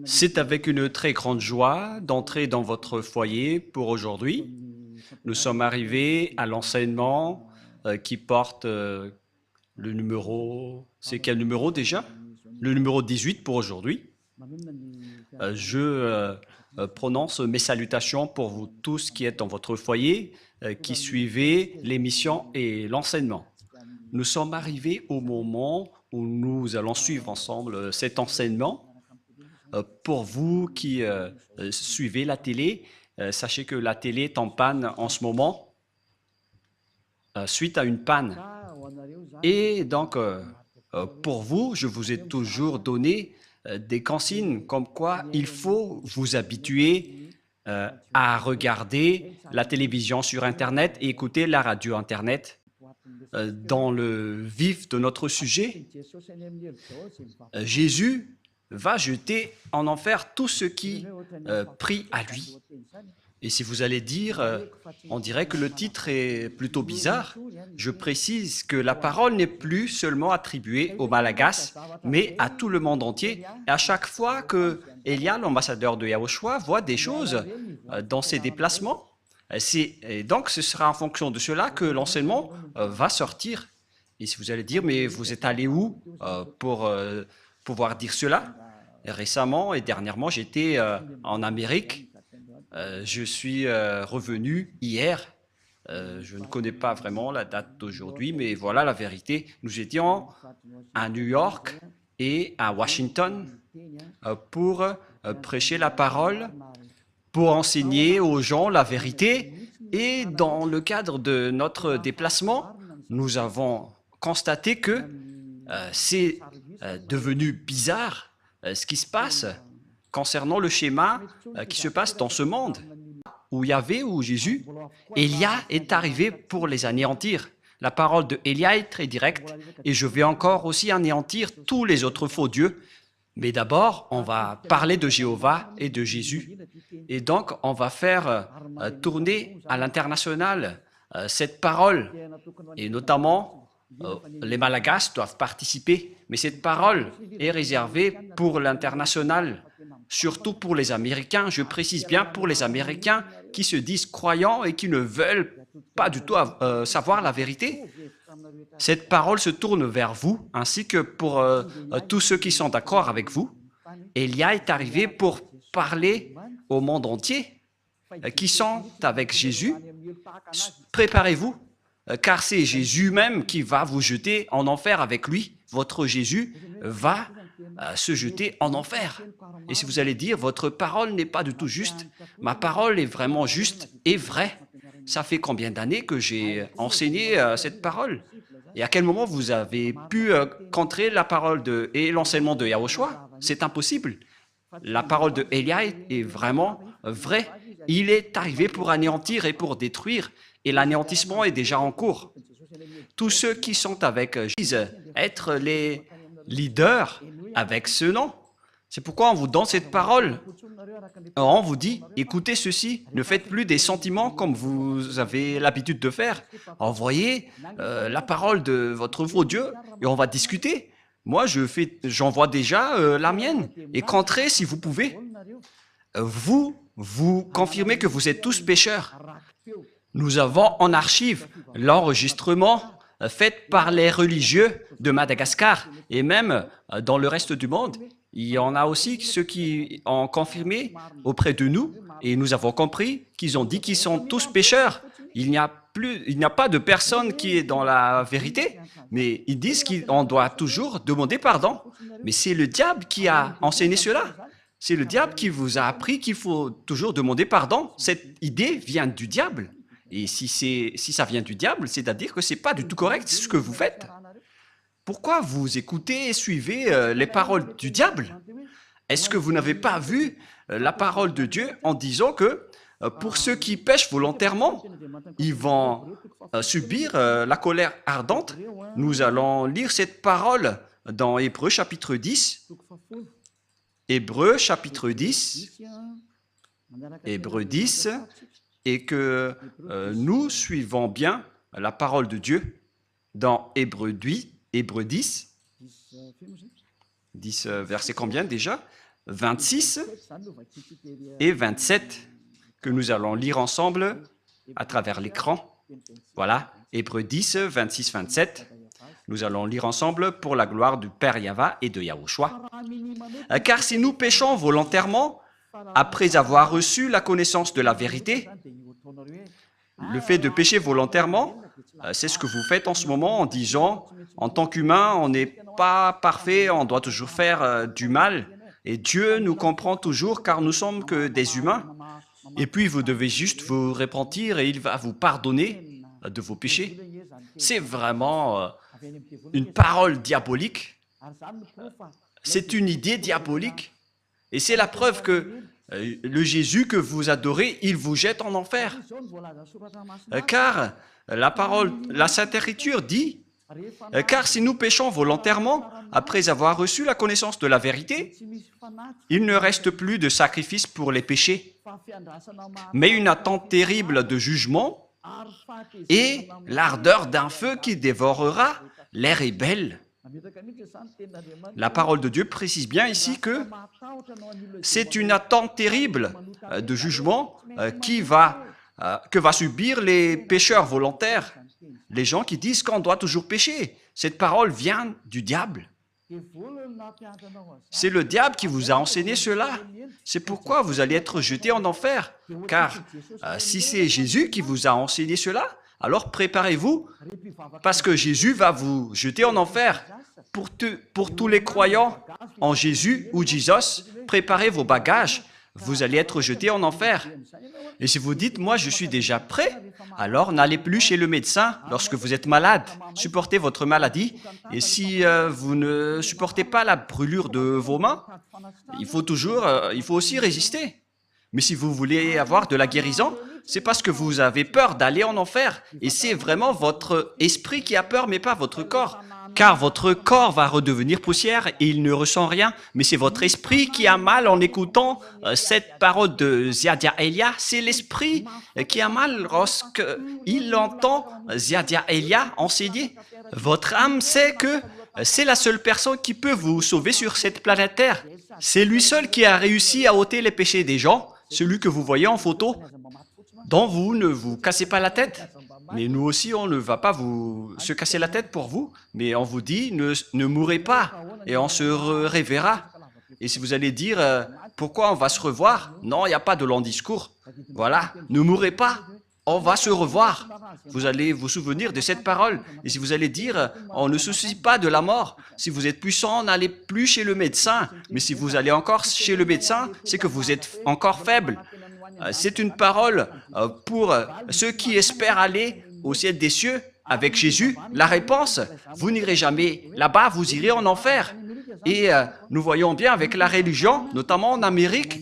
C'est avec une très grande joie d'entrer dans votre foyer pour aujourd'hui. Nous sommes arrivés à l'enseignement qui porte le numéro... C'est quel numéro déjà? Le numéro 18 pour aujourd'hui. Je prononce mes salutations pour vous tous qui êtes dans votre foyer, qui suivez l'émission et l'enseignement. Nous sommes arrivés au moment où nous allons suivre ensemble cet enseignement. Pour vous qui suivez la télé, sachez que la télé est en panne en ce moment, suite à une panne. Et donc, pour vous, je vous ai toujours donné des consignes comme quoi il faut vous habituer à regarder la télévision sur Internet et écouter la radio Internet. Dans le vif de notre sujet, Jésus va jeter en enfer tous ceux qui prient à lui. Et si vous allez dire, on dirait que le titre est plutôt bizarre, je précise que la parole n'est plus seulement attribuée aux Malagasy, mais à tout le monde entier. Et à chaque fois que Elia, l'ambassadeur de Yahushua, voit des choses dans ses déplacements, et donc ce sera en fonction de cela que l'enseignement va sortir. Et si vous allez dire, mais vous êtes allé où pour pouvoir dire cela? Récemment et dernièrement, j'étais en Amérique. Je suis revenu hier. Je ne connais pas vraiment la date d'aujourd'hui, mais voilà la vérité. Nous étions à New York et à Washington pour prêcher la parole, pour enseigner aux gens la vérité. Et dans le cadre de notre déplacement, nous avons constaté que c'est devenu bizarre ce qui se passe concernant le schéma qui se passe dans ce monde, où Yahvé, où Jésus, Élia est arrivé pour les anéantir. La parole de Élia est très directe, et je vais encore aussi anéantir tous les autres faux dieux. Mais d'abord, on va parler de Jéhovah et de Jésus. Et donc, on va faire tourner à l'international cette parole, et notamment les Malagasy doivent participer, mais cette parole est réservée pour l'international, surtout pour les Américains. Je précise bien pour les Américains qui se disent croyants et qui ne veulent pas du tout savoir la vérité. Cette parole se tourne vers vous, ainsi que pour tous ceux qui sont d'accord avec vous. Élia est arrivé pour parler au monde entier, qui sont avec Jésus. Préparez-vous, car c'est Jésus même qui va vous jeter en enfer avec lui. Votre Jésus va se jeter en enfer. Et si vous allez dire, votre parole n'est pas du tout juste, ma parole est vraiment juste et vraie. Ça fait combien d'années que j'ai enseigné cette parole? Et à quel moment vous avez pu contrer la parole et l'enseignement de Yahushua? C'est impossible. La parole de Élia est vraiment vraie. Il est arrivé pour anéantir et pour détruire, et l'anéantissement est déjà en cours. Tous ceux qui sont avec disent être les leaders avec ce nom. C'est pourquoi on vous donne cette parole. On vous dit, écoutez ceci, ne faites plus des sentiments comme vous avez l'habitude de faire. Envoyez la parole de votre faux Dieu et on va discuter. Moi, j'envoie déjà la mienne. Et contrez si vous pouvez. Vous confirmez que vous êtes tous pécheurs. Nous avons en archive l'enregistrement fait par les religieux de Madagascar et même dans le reste du monde. Il y en a aussi ceux qui ont confirmé auprès de nous et nous avons compris qu'ils ont dit qu'ils sont tous pécheurs. Il n'y a pas de personne qui est dans la vérité, mais ils disent qu'on doit toujours demander pardon. Mais c'est le diable qui a enseigné cela. C'est le diable qui vous a appris qu'il faut toujours demander pardon. Cette idée vient du diable. Et si ça vient du diable, c'est-à-dire que ce n'est pas du tout correct ce que vous faites. Pourquoi vous écoutez et suivez les paroles du diable? Est-ce que vous n'avez pas vu la parole de Dieu en disant que pour ceux qui pêchent volontairement, ils vont subir la colère ardente? Nous allons lire cette parole dans Hébreux chapitre 10. Hébreux chapitre 10. Hébreux 10. Et que nous suivons bien la parole de Dieu dans Hébreux 10, 10 verset combien déjà? 26 et 27 que nous allons lire ensemble à travers l'écran. Voilà, Hébreux 10, 26, 27. Nous allons lire ensemble pour la gloire du Père Yahva et de Yahushua. Car si nous péchons volontairement, après avoir reçu la connaissance de la vérité, le fait de pécher volontairement, c'est ce que vous faites en ce moment en disant, en tant qu'humain, on n'est pas parfait, on doit toujours faire du mal. Et Dieu nous comprend toujours car nous sommes que des humains. Et puis vous devez juste vous repentir et il va vous pardonner de vos péchés. C'est vraiment une parole diabolique. C'est une idée diabolique. Et c'est la preuve que le Jésus que vous adorez, il vous jette en enfer. Car la parole, la Sainte Écriture dit, car si nous péchons volontairement, après avoir reçu la connaissance de la vérité, il ne reste plus de sacrifice pour les péchés, mais une attente terrible de jugement et l'ardeur d'un feu qui dévorera les rebelles. La parole de Dieu précise bien ici que c'est une attente terrible de jugement que va subir les pécheurs volontaires, les gens qui disent qu'on doit toujours pécher. Cette parole vient du diable. C'est le diable qui vous a enseigné cela. C'est pourquoi vous allez être jetés en enfer. Car si c'est Jésus qui vous a enseigné cela, alors préparez-vous, parce que Jésus va vous jeter en enfer. Pour tous les croyants en Jésus ou Jesus, préparez vos bagages. Vous allez être jetés en enfer. Et si vous dites, moi je suis déjà prêt, alors n'allez plus chez le médecin lorsque vous êtes malade. Supportez votre maladie. Et si vous ne supportez pas la brûlure de vos mains, il faut aussi résister. Mais si vous voulez avoir de la guérison, c'est parce que vous avez peur d'aller en enfer. Et c'est vraiment votre esprit qui a peur, mais pas votre corps. Car votre corps va redevenir poussière et il ne ressent rien. Mais c'est votre esprit qui a mal en écoutant cette parole de Ziadia Elia. C'est l'esprit qui a mal lorsqu'il entend Ziadia Elia enseigner. Votre âme sait que c'est la seule personne qui peut vous sauver sur cette planète Terre. C'est lui seul qui a réussi à ôter les péchés des gens, celui que vous voyez en photo, dont vous ne vous cassez pas la tête. Mais nous aussi, on ne va pas se casser la tête pour vous, mais on vous dit, ne mourrez pas, et on se reverra. Et si vous allez dire, pourquoi on va se revoir? Non, il n'y a pas de long discours. Voilà, ne mourrez pas, on va se revoir. Vous allez vous souvenir de cette parole. Et si vous allez dire, on ne se soucie pas de la mort. Si vous êtes puissant, n'allez plus chez le médecin. Mais si vous allez encore chez le médecin, c'est que vous êtes encore faible. C'est une parole pour ceux qui espèrent aller au ciel des cieux avec Jésus. La réponse, vous n'irez jamais là-bas, vous irez en enfer. Et nous voyons bien avec la religion, notamment en Amérique,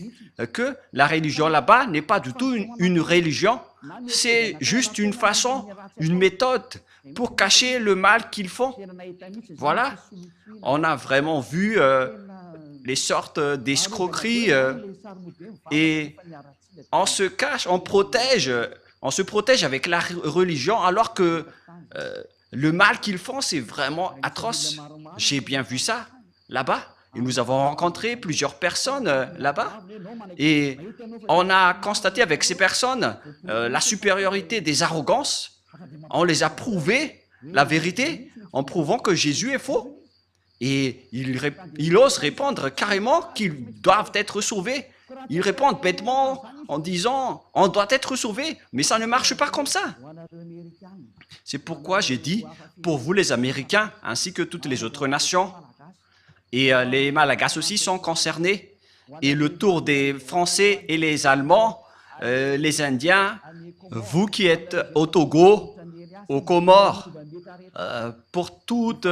que la religion là-bas n'est pas du tout une religion. C'est juste une façon, une méthode pour cacher le mal qu'ils font. Voilà, on a vraiment vu les sortes d'escroqueries et on se cache, on se protège avec la religion alors que le mal qu'ils font, c'est vraiment atroce. J'ai bien vu ça là-bas. Et nous avons rencontré plusieurs personnes là-bas et on a constaté avec ces personnes la supériorité des arrogances. On les a prouvé la vérité en prouvant que Jésus est faux. Et ils osent répondre carrément qu'ils doivent être sauvés. Ils répondent bêtement en disant « on doit être sauvé », mais ça ne marche pas comme ça. C'est pourquoi j'ai dit, pour vous les Américains, ainsi que toutes les autres nations, et les Malagas aussi sont concernés, et le tour des Français et les Allemands, les Indiens, vous qui êtes au Togo, aux Comores, pour toutes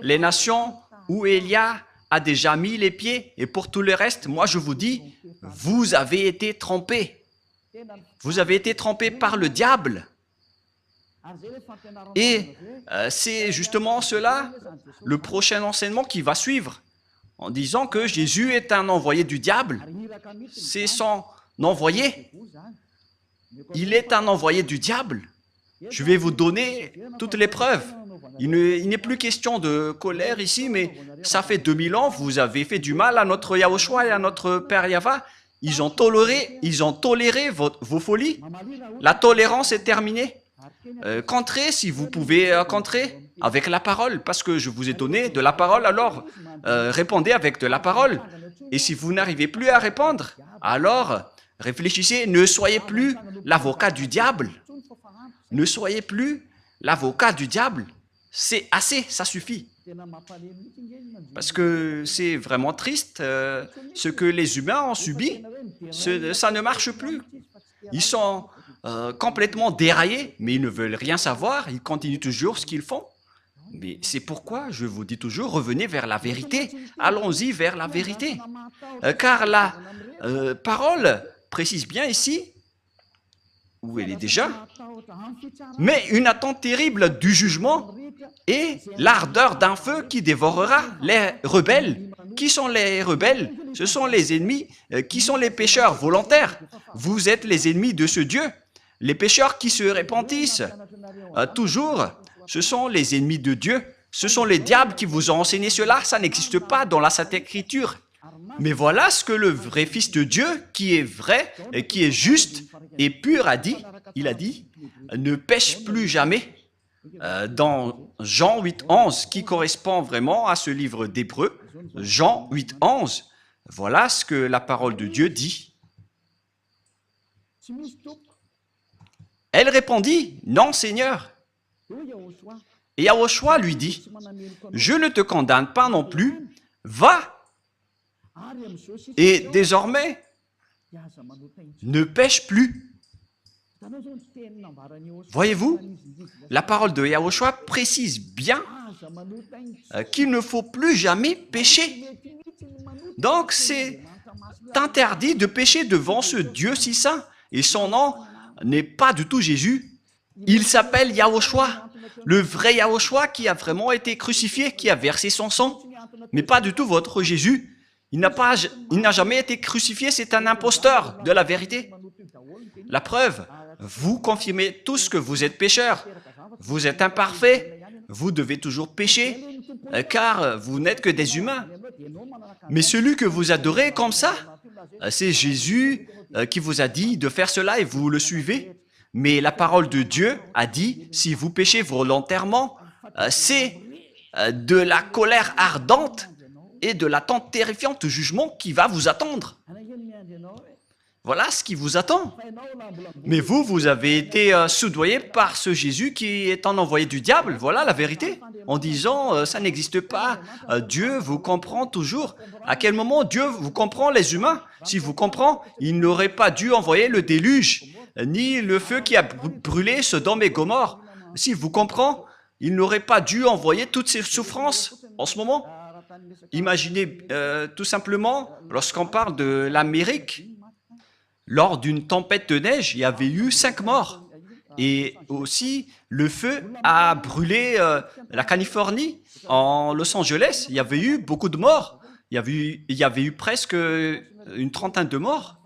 les nations où Elia a déjà mis les pieds, et pour tout le reste, moi je vous dis, vous avez été trompés. Vous avez été trompés par le diable. Et c'est justement cela, le prochain enseignement qui va suivre, en disant que Jésus est un envoyé du diable. C'est son envoyé. Il est un envoyé du diable. Je vais vous donner toutes les preuves. Il n'est plus question de colère ici, mais ça fait 2000 ans, vous avez fait du mal à notre Yahushua et à notre Père Yahva. Ils ont toléré vos folies. La tolérance est terminée. Contrez si vous pouvez contrer avec la parole, parce que je vous ai donné de la parole, alors répondez avec de la parole. Et si vous n'arrivez plus à répondre, alors réfléchissez, ne soyez plus l'avocat du diable. Ne soyez plus l'avocat du diable. C'est assez, ça suffit. Parce que c'est vraiment triste, ce que les humains ont subi, ça ne marche plus. Ils sont complètement déraillés, mais ils ne veulent rien savoir, ils continuent toujours ce qu'ils font. Mais c'est pourquoi je vous dis toujours, revenez vers la vérité, allons-y vers la vérité. Car la parole précise bien ici, où elle est déjà, mais une attente terrible du jugement et l'ardeur d'un feu qui dévorera les rebelles. Qui sont les rebelles? Ce sont les ennemis, qui sont les pécheurs volontaires. Vous êtes les ennemis de ce Dieu. Les pécheurs qui se repentissent toujours, ce sont les ennemis de Dieu. Ce sont les diables qui vous ont enseigné cela. Ça n'existe pas dans la Sainte Écriture. Mais voilà ce que le vrai Fils de Dieu, qui est vrai, et qui est juste et pur, a dit. Il a dit, ne pêche plus jamais. Dans Jean 8:11, qui correspond vraiment à ce livre d'Hébreux, Jean 8:11, voilà ce que la parole de Dieu dit. Elle répondit, non Seigneur. Et Yahushua lui dit, je ne te condamne pas non plus, va. Et désormais, ne pêche plus. Voyez-vous, la parole de Yahushua précise bien qu'il ne faut plus jamais pécher. Donc, c'est interdit de pécher devant ce Dieu si saint. Et son nom n'est pas du tout Jésus. Il s'appelle Yahushua, le vrai Yahushua qui a vraiment été crucifié, qui a versé son sang. Mais pas du tout votre Jésus. Il n'a jamais été crucifié, c'est un imposteur de la vérité. La preuve, vous confirmez tous que vous êtes pécheurs. Vous êtes imparfaits, vous devez toujours pécher, car vous n'êtes que des humains. Mais celui que vous adorez comme ça, c'est Jésus qui vous a dit de faire cela et vous le suivez. Mais la parole de Dieu a dit, si vous péchez volontairement, c'est de la colère ardente et de l'attente terrifiante du jugement qui va vous attendre. Voilà ce qui vous attend. Mais vous avez été soudoyé par ce Jésus qui est un envoyé du diable. Voilà la vérité. En disant, ça n'existe pas. Dieu vous comprend toujours. À quel moment Dieu vous comprend, les humains? Si vous comprend, il n'aurait pas dû envoyer le déluge, ni le feu qui a brûlé Sodome et Gomorrhe. Si vous comprend, il n'aurait pas dû envoyer toutes ces souffrances en ce moment. Imaginez tout simplement, lorsqu'on parle de l'Amérique, lors d'une tempête de neige, il y avait eu 5 morts. Et aussi, le feu a brûlé la Californie, en Los Angeles. Il y avait eu beaucoup de morts. Il y avait eu presque une trentaine de morts.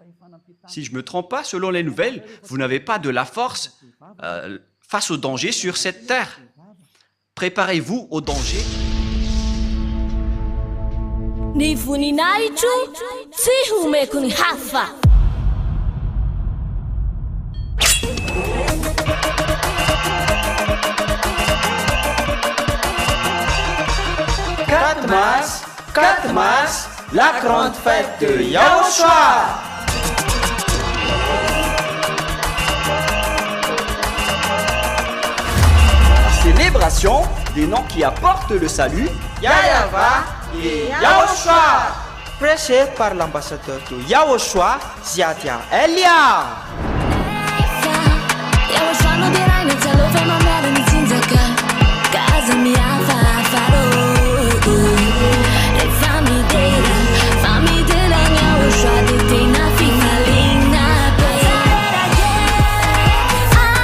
Si je ne me trompe pas, selon les nouvelles, vous n'avez pas de la force face au danger sur cette terre. Préparez-vous au danger. Quatre mars, la grande fête de Yahushua. Célébration des noms qui apportent le salut, Yahva et Yahushua. Prêché par l'ambassadeur de Yahushua, Ziadia Elia.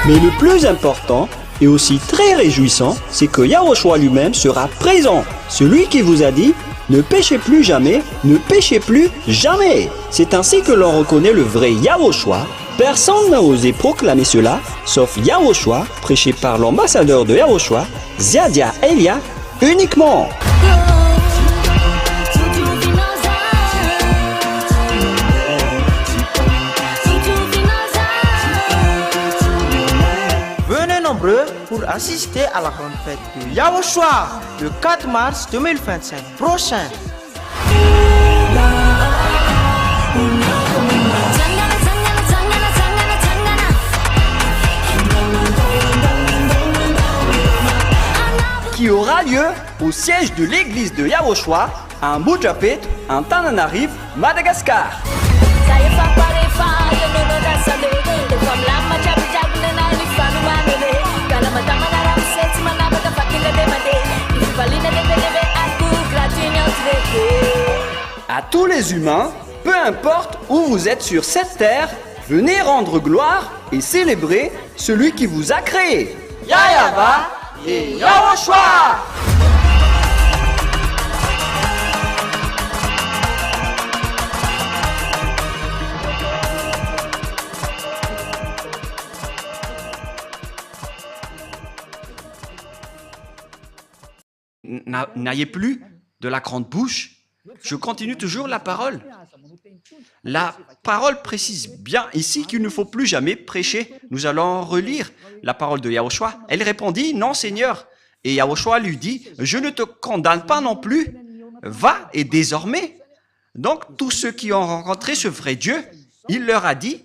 Mais le plus important et aussi très réjouissant, c'est que Yahushua lui-même sera présent. Celui qui vous a dit, ne péchez plus jamais, ne péchez plus jamais. C'est ainsi que l'on reconnaît le vrai Yahushua Personne n'a osé proclamer cela, sauf Yahushua, prêché par l'ambassadeur de Yahushua, Ziadia Elia, uniquement. Venez nombreux pour assister à la grande fête de Yahushua le 4 mars 2025 prochain. Qui aura lieu au siège de l'église de Yahushua à Mujapet, en Tananarive, Madagascar. À tous les humains, peu importe où vous êtes sur cette terre, venez rendre gloire et célébrer celui qui vous a créé. Yahava et Yahushua! N'ayez plus de la grande bouche. Je continue toujours la parole. La parole précise bien ici qu'il ne faut plus jamais prêcher. Nous allons relire la parole de Yahushua. Elle répondit, non Seigneur. Et Yahushua lui dit, je ne te condamne pas non plus. Va et désormais. Donc tous ceux qui ont rencontré ce vrai Dieu, il leur a dit,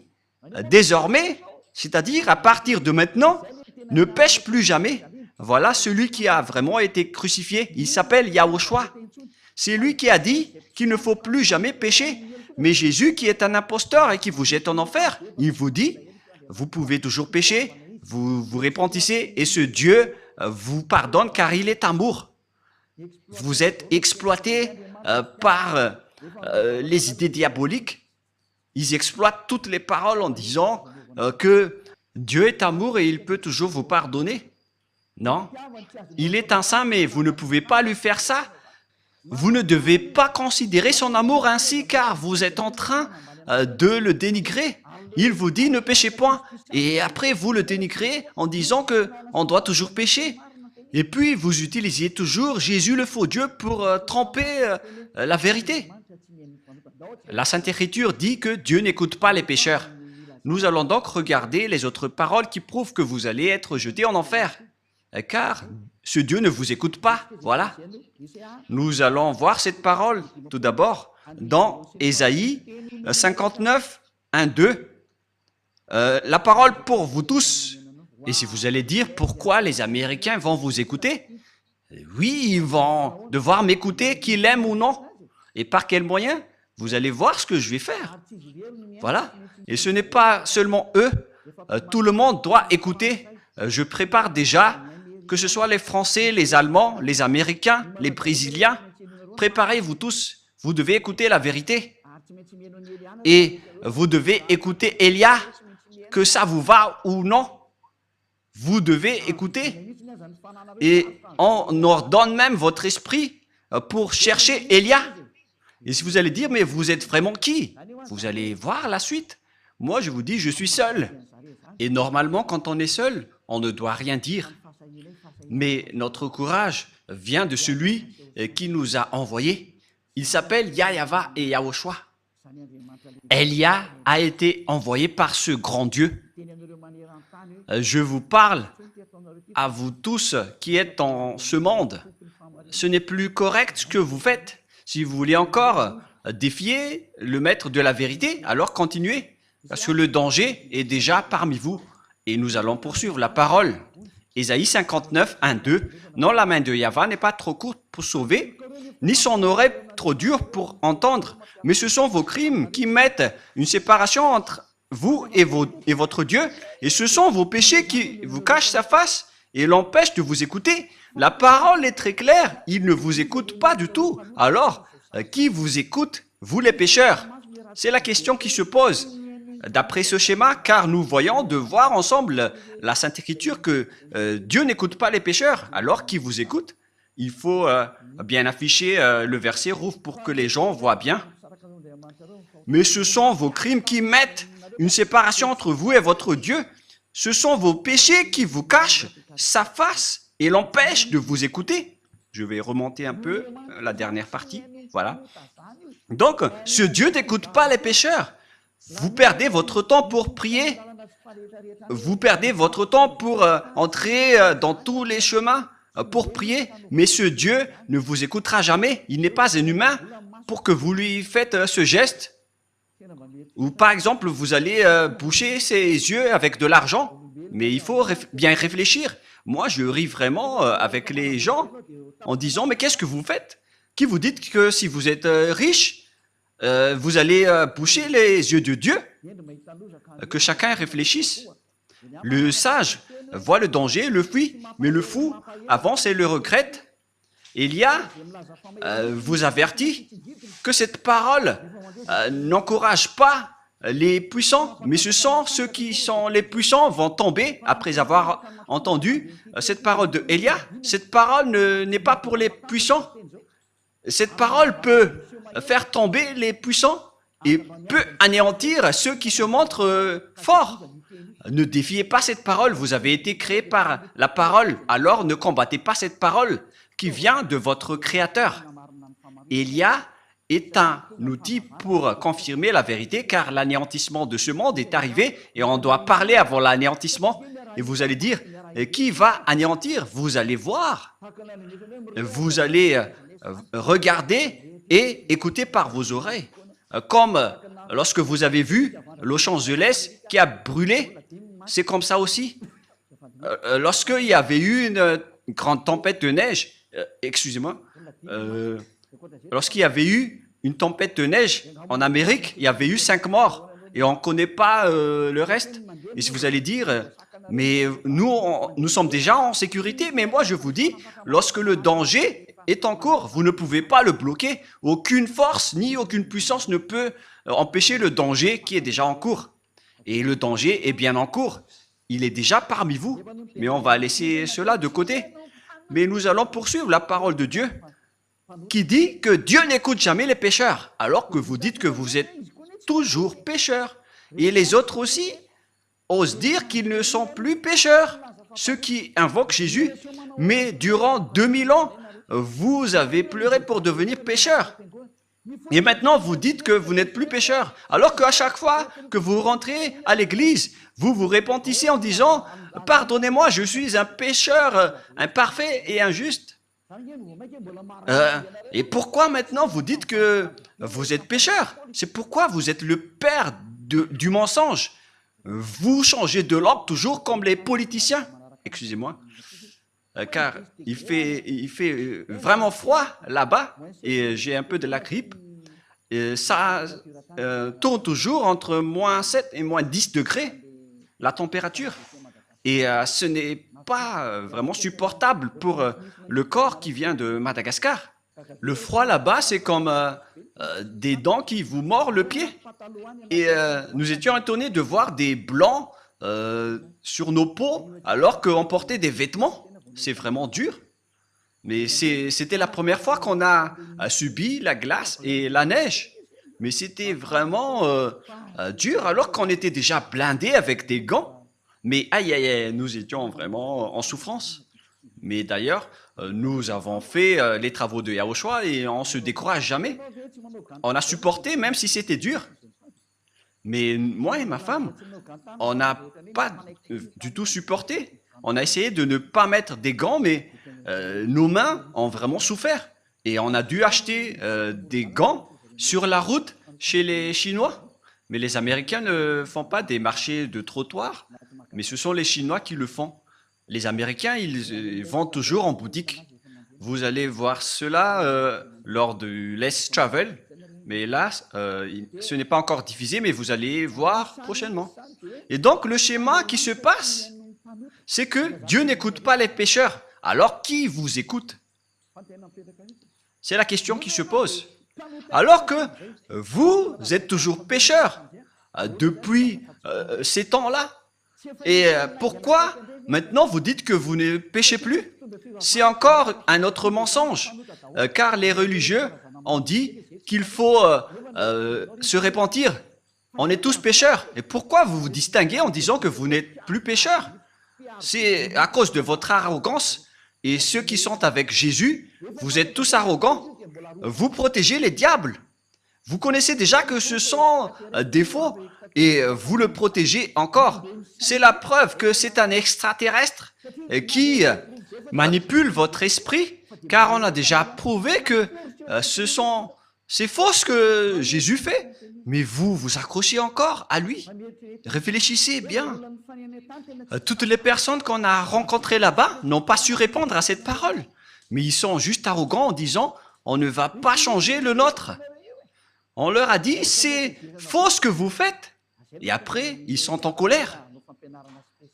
désormais, c'est-à-dire à partir de maintenant, ne pêche plus jamais. Voilà celui qui a vraiment été crucifié. Il s'appelle Yahushua. C'est lui qui a dit qu'il ne faut plus jamais pécher. Mais Jésus, qui est un imposteur et qui vous jette en enfer, il vous dit, vous pouvez toujours pécher, vous vous repentissez et ce Dieu vous pardonne car il est amour. Vous êtes exploité par les idées diaboliques. Ils exploitent toutes les paroles en disant que Dieu est amour et il peut toujours vous pardonner. Non, il est un saint, mais vous ne pouvez pas lui faire ça. Vous ne devez pas considérer son amour ainsi, car vous êtes en train de le dénigrer. Il vous dit ne péchez point, et après vous le dénigrez en disant que on doit toujours pécher. Et puis vous utilisiez toujours Jésus le faux Dieu pour tromper la vérité. La Sainte Écriture dit que Dieu n'écoute pas les pécheurs. Nous allons donc regarder les autres paroles qui prouvent que vous allez être jetés en enfer. Car ce Dieu ne vous écoute pas. Voilà. Nous allons voir cette parole tout d'abord dans Ésaïe 59, 1, 2. La parole pour vous tous. Et si vous allez dire pourquoi les Américains vont vous écouter, oui, ils vont devoir m'écouter, qu'ils l'aiment ou non. Et par quel moyen? Vous allez voir ce que je vais faire. Voilà. Et ce n'est pas seulement eux. Tout le monde doit écouter. Je prépare déjà, que ce soit les Français, les Allemands, les Américains, les Brésiliens, préparez-vous tous. Vous devez écouter la vérité. Et vous devez écouter Élia, que ça vous va ou non. Vous devez écouter. Et on ordonne même votre esprit pour chercher Élia. Et si vous allez dire, mais vous êtes vraiment qui? Vous allez voir la suite. Moi, je vous dis, je suis seul. Et normalement, quand on est seul, on ne doit rien dire. Mais notre courage vient de celui qui nous a envoyés. Il s'appelle Yahava et Yahushua. Élia a été envoyé par ce grand Dieu. Je vous parle à vous tous qui êtes dans ce monde. Ce n'est plus correct ce que vous faites. Si vous voulez encore défier le maître de la vérité, alors continuez. Parce que le danger est déjà parmi vous. Et nous allons poursuivre la parole. Ésaïe 59, 1, 2. Non, la main de Yahva n'est pas trop courte pour sauver, ni son oreille trop dure pour entendre. Mais ce sont vos crimes qui mettent une séparation entre vous et votre Dieu. Et ce sont vos péchés qui vous cachent sa face et l'empêchent de vous écouter. La parole est très claire. Il ne vous écoute pas du tout. Alors, qui vous écoute? Vous les pécheurs. C'est la question qui se pose. D'après ce schéma, car nous voyons de voir ensemble la Sainte Écriture que Dieu n'écoute pas les pécheurs. Alors qui vous écoute? Il faut bien afficher le verset rouge pour que les gens voient bien. Mais ce sont vos crimes qui mettent une séparation entre vous et votre Dieu. Ce sont vos péchés qui vous cachent sa face et l'empêchent de vous écouter. Je vais remonter un peu la dernière partie. Voilà. Donc, ce Dieu n'écoute pas les pécheurs. Vous perdez votre temps pour prier. Vous perdez votre temps pour entrer dans tous les chemins pour prier. Mais ce Dieu ne vous écoutera jamais. Il n'est pas un humain pour que vous lui faites ce geste. Ou par exemple, vous allez boucher ses yeux avec de l'argent. Mais il faut bien réfléchir. Moi, je ris vraiment avec les gens en disant, mais qu'est-ce que vous faites? Qui vous dites que si vous êtes riche, vous allez boucher les yeux de Dieu? Que chacun réfléchisse. Le sage voit le danger, le fuit, mais le fou avance et le regrette. Élia vous avertit que cette parole n'encourage pas les puissants, mais ce sont ceux qui sont les puissants vont tomber après avoir entendu cette parole de Élia. Cette parole n'est pas pour les puissants. Cette parole peut faire tomber les puissants et peut anéantir ceux qui se montrent forts. Ne défiez pas cette parole, vous avez été créé par la parole, alors ne combattez pas cette parole qui vient de votre Créateur. Élia est un outil pour confirmer la vérité, car l'anéantissement de ce monde est arrivé et on doit parler avant l'anéantissement. Et vous allez dire, qui va anéantir? Vous allez voir. Vous allez regarder et écouter par vos oreilles. Comme lorsque vous avez vu Los Angeles qui a brûlé, c'est comme ça aussi. Lorsqu'il y avait eu une grande tempête de neige, excusez-moi, lorsqu'il y avait eu une tempête de neige en Amérique, il y avait eu 5 morts et on ne connaît pas le reste. Et si vous allez dire, mais nous sommes déjà en sécurité, mais moi je vous dis, lorsque le danger est en cours, vous ne pouvez pas le bloquer. Aucune force ni aucune puissance ne peut empêcher le danger qui est déjà en cours. Et le danger est bien en cours. Il est déjà parmi vous, mais on va laisser cela de côté. Mais nous allons poursuivre la parole de Dieu qui dit que Dieu n'écoute jamais les pécheurs, alors que vous dites que vous êtes toujours pécheurs. Et les autres aussi osent dire qu'ils ne sont plus pécheurs, ceux qui invoquent Jésus. Mais durant 2000 ans, vous avez pleuré pour devenir pécheurs. Et maintenant, vous dites que vous n'êtes plus pécheur, alors qu'à chaque fois que vous rentrez à l'église, vous vous repentissez en disant « Pardonnez-moi, je suis un pécheur imparfait et injuste. » Et pourquoi maintenant vous dites que vous êtes pécheur? C'est pourquoi vous êtes le père du mensonge. Vous changez de langue toujours comme les politiciens. Excusez-moi. Car il fait vraiment froid là-bas et j'ai un peu de la grippe. Et ça tourne toujours entre moins 7 et moins 10 degrés, la température. Et ce n'est pas vraiment supportable pour le corps qui vient de Madagascar. Le froid là-bas, c'est comme des dents qui vous mordent le pied. Et nous étions étonnés de voir des blancs sur nos peaux alors qu'on portait des vêtements. C'est vraiment dur. Mais c'était la première fois qu'on a subi la glace et la neige. Mais c'était vraiment dur alors qu'on était déjà blindés avec des gants. Mais aïe, aïe, aïe, nous étions vraiment en souffrance. Mais d'ailleurs, nous avons fait les travaux de Yahushua et on ne se décourage jamais. On a supporté même si c'était dur. Mais moi et ma femme, on n'a pas du tout supporté. On a essayé de ne pas mettre des gants, mais nos mains ont vraiment souffert. Et on a dû acheter des gants sur la route chez les Chinois. Mais les Américains ne font pas des marchés de trottoir, mais ce sont les Chinois qui le font. Les Américains, ils vendent toujours en boutique. Vous allez voir cela lors du Let's Travel. Mais là, ce n'est pas encore diffusé, mais vous allez voir prochainement. Et donc, le schéma qui se passe, c'est que Dieu n'écoute pas les pécheurs. Alors, qui vous écoute? C'est la question qui se pose. Alors que vous êtes toujours pécheurs depuis ces temps-là. Et pourquoi maintenant vous dites que vous ne péchez plus? C'est encore un autre mensonge, car les religieux ont dit qu'il faut se repentir. On est tous pécheurs. Et pourquoi vous vous distinguez en disant que vous n'êtes plus pécheurs? C'est à cause de votre arrogance. Et ceux qui sont avec Jésus, vous êtes tous arrogants. Vous protégez les diables. Vous connaissez déjà que ce sont des faux et vous le protégez encore. C'est la preuve que c'est un extraterrestre qui manipule votre esprit, car on a déjà prouvé que c'est faux ce que Jésus fait. Mais vous vous accrochez encore à lui. Réfléchissez bien. Toutes les personnes qu'on a rencontrées là-bas n'ont pas su répondre à cette parole. Mais ils sont juste arrogants en disant « on ne va pas changer le nôtre ». On leur a dit « c'est faux ce que vous faites ». Et après, ils sont en colère.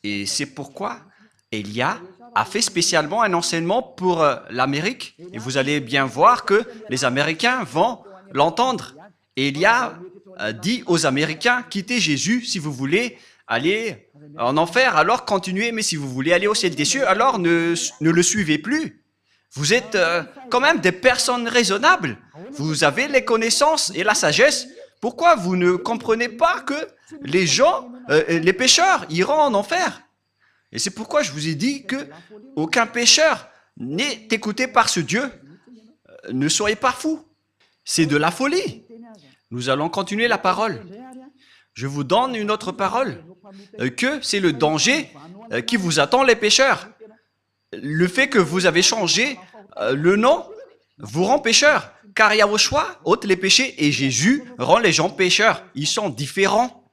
Et c'est pourquoi Elia a fait spécialement un enseignement pour l'Amérique. Et vous allez bien voir que les Américains vont l'entendre. Elia dit aux Américains, quittez Jésus si vous voulez aller en enfer, alors continuez, mais si vous voulez aller au ciel des cieux, alors ne le suivez plus. Vous êtes quand même des personnes raisonnables. Vous avez les connaissances et la sagesse. Pourquoi vous ne comprenez pas que les gens, les pécheurs, iront en enfer? Et c'est pourquoi je vous ai dit que aucun pécheur n'est écouté par ce Dieu. Ne soyez pas fous. C'est de la folie. Nous allons continuer la parole. Je vous donne une autre parole, que c'est le danger qui vous attend les pécheurs. Le fait que vous avez changé le nom vous rend pécheur, car Yahushua ôte les péchés et Jésus rend les gens pécheurs. Ils sont différents.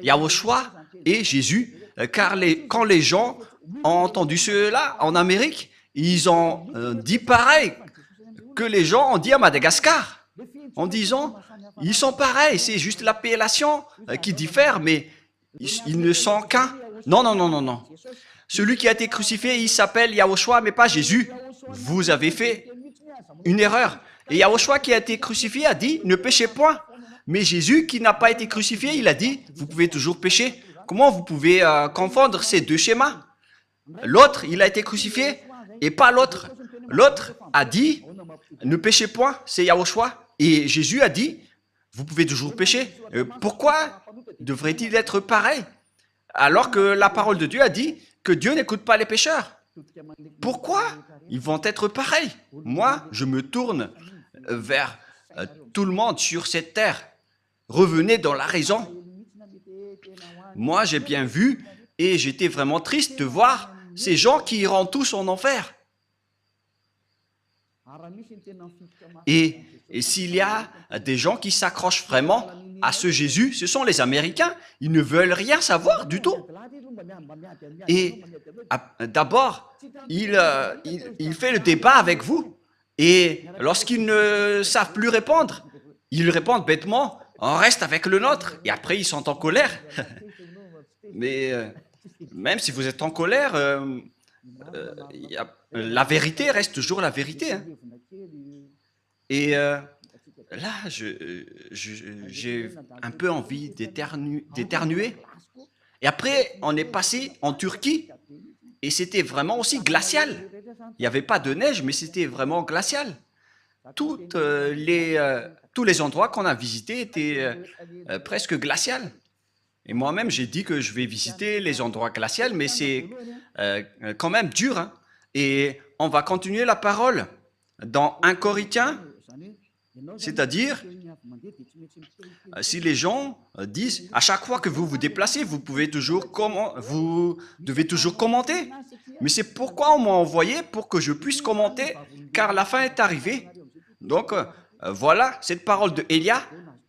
Yahushua et Jésus, car quand les gens ont entendu cela en Amérique, ils ont dit pareil que les gens ont dit à Madagascar, en disant « ils sont pareils, c'est juste l'appellation qui diffère, mais ils ne sont qu'un. » Non, non, non, non, non. Celui qui a été crucifié, il s'appelle Yahushua, mais pas Jésus. Vous avez fait une erreur. Et Yahushua qui a été crucifié a dit « ne péchez point ». Mais Jésus qui n'a pas été crucifié, il a dit « vous pouvez toujours pécher ». Comment vous pouvez confondre ces deux schémas? L'autre, il a été crucifié et pas l'autre. L'autre a dit « ne péchez point », c'est Yahushua. Et Jésus a dit « vous pouvez toujours pécher ». Pourquoi devrait-il être pareil? Alors que la parole de Dieu a dit que Dieu n'écoute pas les pécheurs. Pourquoi ils vont être pareils? Moi, je me tourne vers tout le monde sur cette terre. Revenez dans la raison. Moi, j'ai bien vu et j'étais vraiment triste de voir ces gens qui iront tous en enfer. Et s'il y a des gens qui s'accrochent vraiment à ce Jésus, ce sont les Américains. Ils ne veulent rien savoir du tout. Et d'abord, il fait le débat avec vous. Et lorsqu'ils ne savent plus répondre, ils répondent bêtement, on reste avec le nôtre. Et après, ils sont en colère. Mais même si vous êtes en colère, la vérité reste toujours la vérité. Hein. Et là, j'ai un peu envie d'éternuer. Et après, on est passé en Turquie et c'était vraiment aussi glacial. Il n'y avait pas de neige, mais c'était vraiment glacial. Tous les endroits qu'on a visités étaient presque glaciaux. Et moi-même, j'ai dit que je vais visiter les endroits glaciaux, mais c'est quand même dur. Hein. Et on va continuer la parole dans 1 Corinthiens, c'est-à-dire, si les gens disent, à chaque fois que vous vous déplacez, vous devez toujours commenter. Mais c'est pourquoi on m'a envoyé pour que je puisse commenter, car la fin est arrivée. Donc, voilà, cette parole de Elia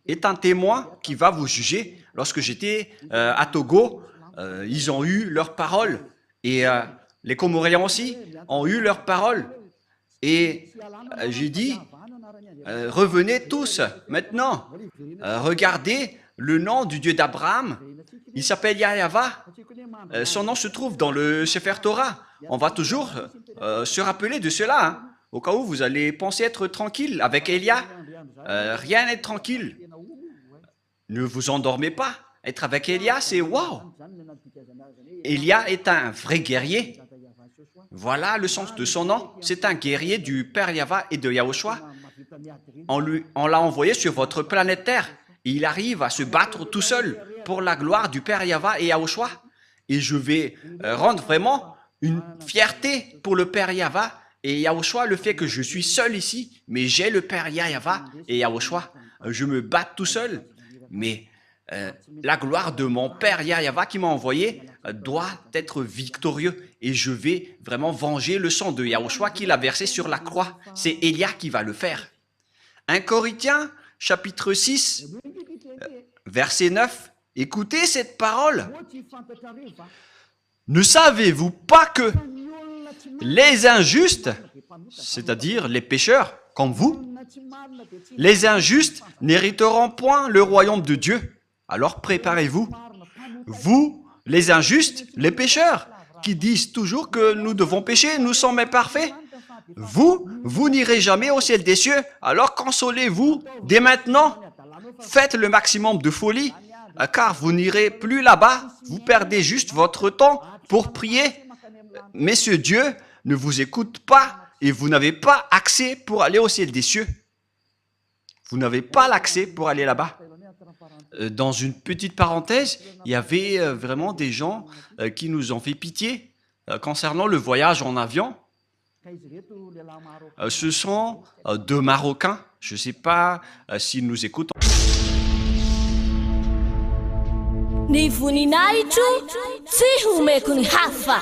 est un témoin qui va vous juger. Lorsque j'étais à Togo, ils ont eu leur parole. Et les Comoriens aussi ont eu leur parole. Et j'ai dit, revenez tous maintenant. Regardez le nom du Dieu d'Abraham. Il s'appelle Yahva. Son nom se trouve dans le Sefer Torah. On va toujours se rappeler de cela. Hein. Au cas où vous allez penser être tranquille avec Elia, rien n'est tranquille. Ne vous endormez pas. Être avec Elia, c'est waouh. Elia est un vrai guerrier. Voilà le sens de son nom. C'est un guerrier du Père Yahva et de Yahushua. On l'a envoyé sur votre planète Terre. et il arrive à se battre tout seul pour la gloire du Père Yahva et Yahushua. Et je vais rendre vraiment une fierté pour le Père Yahva et Yahushua, le fait que je suis seul ici, mais j'ai le Père Yahva et Yahushua. Je me bats tout seul, mais la gloire de mon Père Yahva qui m'a envoyé doit être victorieux et je vais vraiment venger le sang de Yahushua qu'il a versé sur la croix. C'est Élia qui va le faire. 1 Corinthiens, chapitre 6, verset 9. Écoutez cette parole. Ne savez-vous pas que les injustes, c'est-à-dire les pécheurs comme vous, les injustes n'hériteront point le royaume de Dieu. Alors préparez-vous. Vous, les injustes, les pécheurs, qui disent toujours que nous devons pécher, nous sommes imparfaits. Vous n'irez jamais au ciel des cieux. Alors consolez-vous dès maintenant. Faites le maximum de folie, car vous n'irez plus là-bas. Vous perdez juste votre temps pour prier. Mais ce Dieu ne vous écoute pas et vous n'avez pas accès pour aller au ciel des cieux. Vous n'avez pas l'accès pour aller là-bas. Dans une petite parenthèse, il y avait vraiment des gens qui nous ont fait pitié concernant le voyage en avion. Ce sont deux Marocains. Je ne sais pas s'ils nous écoutent. Ni voninahitro tsy homeko ny hafa.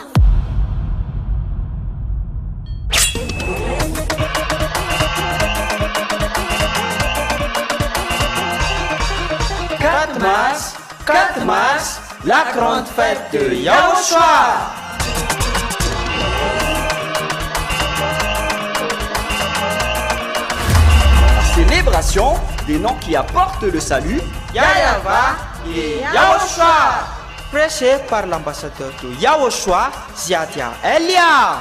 Quatre mars, la grande fête de Yahushua. Célébration des noms qui apportent le salut, Yahva et Yahushua. Prêché par l'ambassadeur de Yahushua, Ziadia Elia.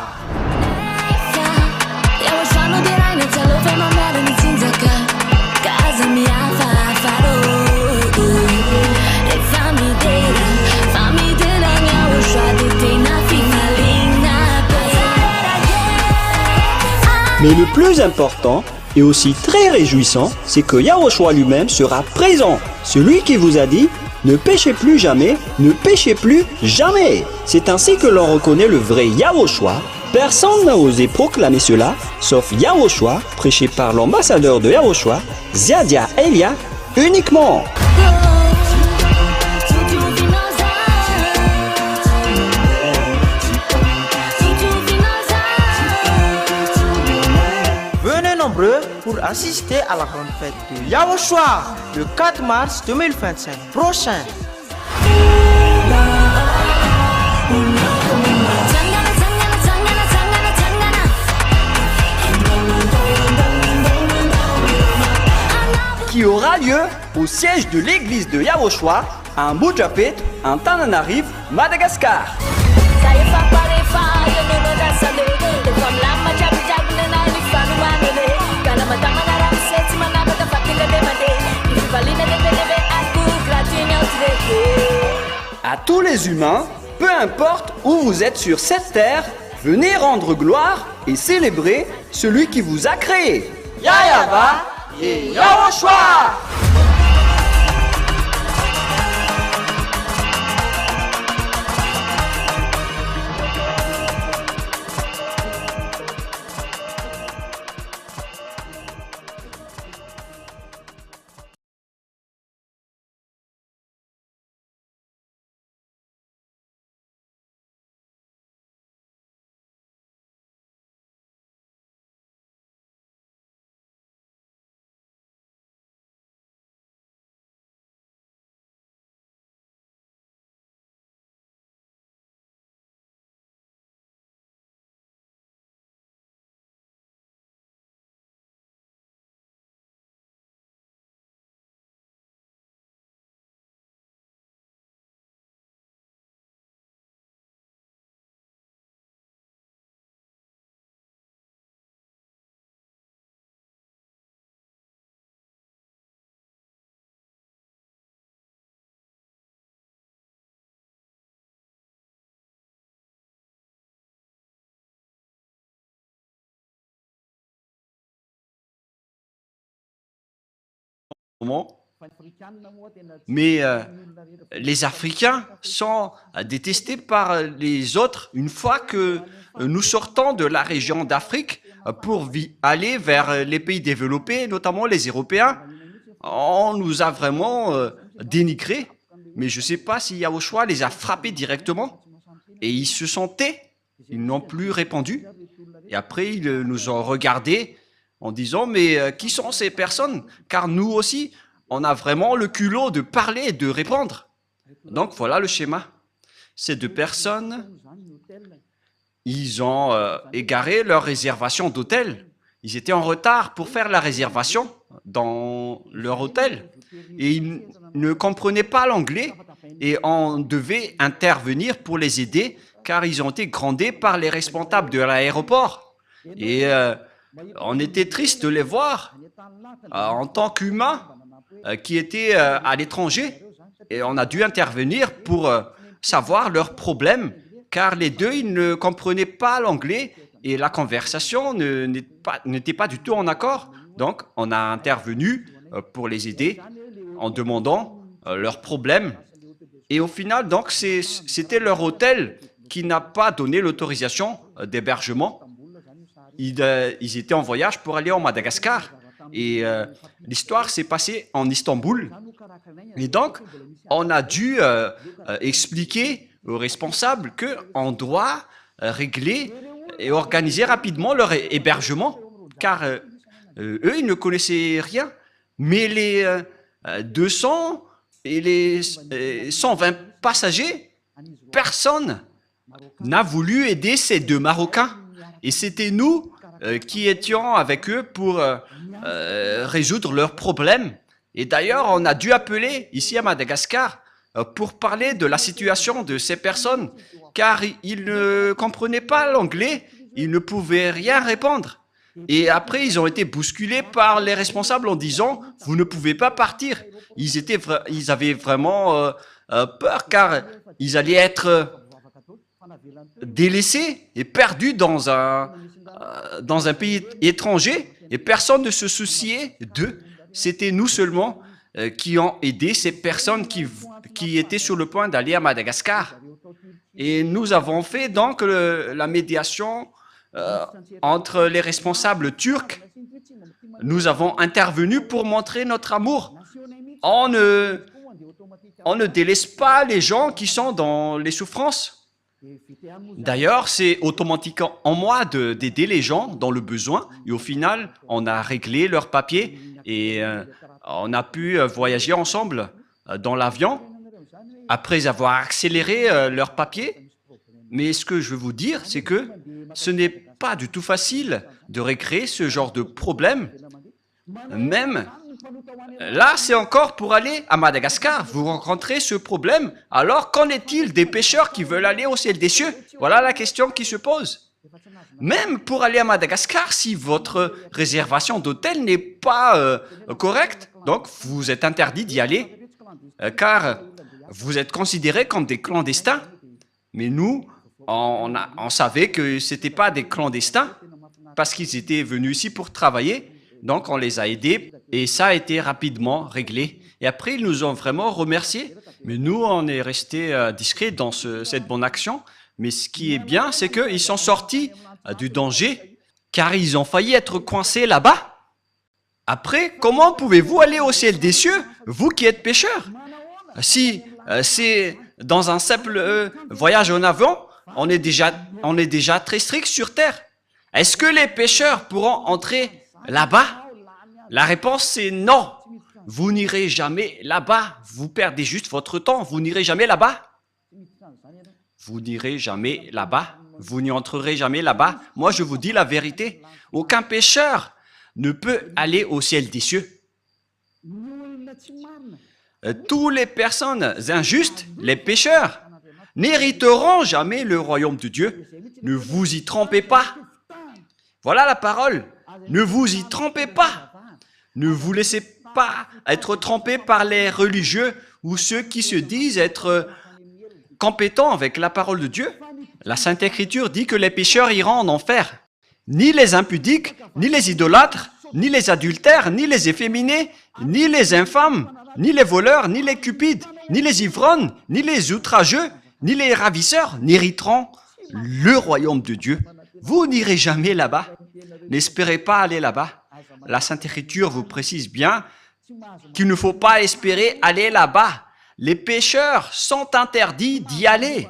Mais le plus important et aussi très réjouissant, c'est que Yahushua lui-même sera présent. Celui qui vous a dit « Ne péchez plus jamais, ne péchez plus jamais ». C'est ainsi que l'on reconnaît le vrai Yahushua. Personne n'a osé proclamer cela, sauf Yahushua, prêché par l'ambassadeur de Yahushua, Ziadia Elia, uniquement. Pour assister à la grande fête de Yahushua le 4 mars 2025 prochain. Qui aura lieu au siège de l'église de Yahushua à Mujapet, en Tananarive, Madagascar. À tous les humains, peu importe où vous êtes sur cette terre, venez rendre gloire et célébrer celui qui vous a créé. Yahva et Yahushua. Comment ? Mais les Africains sont détestés par les autres une fois que nous sortons de la région d'Afrique pour aller vers les pays développés, notamment les Européens. On nous a vraiment dénigrés, mais je ne sais pas si Yahushua les a frappés directement. Et ils se sont tais, ils n'ont plus répondu. Et après, ils nous ont regardés en disant, mais qui sont ces personnes? Car nous aussi, on a vraiment le culot de parler et de répondre. Donc voilà le schéma. Ces deux personnes, ils ont égaré leur réservation d'hôtel. Ils étaient en retard pour faire la réservation dans leur hôtel. Et ils ne comprenaient pas l'anglais et on devait intervenir pour les aider car ils ont été grondés par les responsables de l'aéroport. Et on était triste de les voir en tant qu'humains qui étaient à l'étranger. Et on a dû intervenir pour savoir leurs problèmes car les deux, ils ne comprenaient pas l'anglais et la conversation n'était pas du tout en accord. Donc, on a intervenu pour les aider en demandant leurs problèmes. Et au final, donc, c'était leur hôtel qui n'a pas donné l'autorisation d'hébergement. Ils étaient en voyage pour aller en Madagascar. Et l'histoire s'est passée en Istanbul. Et donc, on a dû expliquer aux responsables qu'on doit régler et organiser rapidement leur hébergement, car eux, ils ne connaissaient rien. Mais les 200 et les 120 passagers, personne n'a voulu aider ces deux Marocains. Et c'était nous qui étions avec eux pour résoudre leurs problèmes. Et d'ailleurs, on a dû appeler ici à Madagascar pour parler de la situation de ces personnes, car ils ne comprenaient pas l'anglais, ils ne pouvaient rien répondre. Et après, ils ont été bousculés par les responsables en disant « Vous ne pouvez pas partir ». Ils avaient vraiment peur, car ils allaient être délaissés et perdus dans un pays étranger, et personne ne se souciait d'eux. C'était nous seulement qui ont aidé ces personnes qui étaient sur le point d'aller à Madagascar. Et nous avons fait donc la médiation entre les responsables turcs. Nous avons intervenu pour montrer notre amour. On ne délaisse pas les gens qui sont dans les souffrances. D'ailleurs, c'est automatique en moi d'aider les gens dans le besoin. Et au final, on a réglé leurs papiers et on a pu voyager ensemble dans l'avion après avoir accéléré leurs papiers. Mais ce que je veux vous dire, c'est que ce n'est pas du tout facile de régler ce genre de problème. Même là, c'est encore pour aller à Madagascar. Vous rencontrez ce problème. Alors, qu'en est-il des pêcheurs qui veulent aller au ciel des cieux? Voilà la question qui se pose. Même pour aller à Madagascar, si votre réservation d'hôtel n'est pas correcte, donc vous êtes interdit d'y aller, car vous êtes considérés comme des clandestins. Mais nous, on savait que ce n'étaient pas des clandestins, parce qu'ils étaient venus ici pour travailler. Donc, on les a aidés et ça a été rapidement réglé. Et après, ils nous ont vraiment remerciés. Mais nous, on est restés discrets dans cette bonne action. Mais ce qui est bien, c'est qu'ils sont sortis du danger, car ils ont failli être coincés là-bas. Après, comment pouvez-vous aller au ciel des cieux, vous qui êtes pécheurs? Si c'est dans un simple voyage en avion, on est déjà très strict sur terre. Est-ce que les pécheurs pourront entrer là-bas? La réponse c'est non. Vous n'irez jamais là-bas. Vous perdez juste votre temps. Vous n'irez jamais là-bas. Vous n'irez jamais là-bas. Vous n'y entrerez jamais là-bas. Moi, je vous dis la vérité. Aucun pécheur ne peut aller au ciel des cieux. Toutes les personnes injustes, les pécheurs, n'hériteront jamais le royaume de Dieu. Ne vous y trompez pas. Voilà la parole. Ne vous y trompez pas. Ne vous laissez pas être trompés par les religieux ou ceux qui se disent être compétents avec la parole de Dieu. La Sainte Écriture dit que les pécheurs iront en enfer. Ni les impudiques, ni les idolâtres, ni les adultères, ni les efféminés, ni les infâmes, ni les voleurs, ni les cupides, ni les ivrognes, ni les outrageux, ni les ravisseurs n'hériteront le royaume de Dieu. Vous n'irez jamais là-bas. N'espérez pas aller là-bas. La Sainte Écriture vous précise bien qu'il ne faut pas espérer aller là-bas. Les pécheurs sont interdits d'y aller.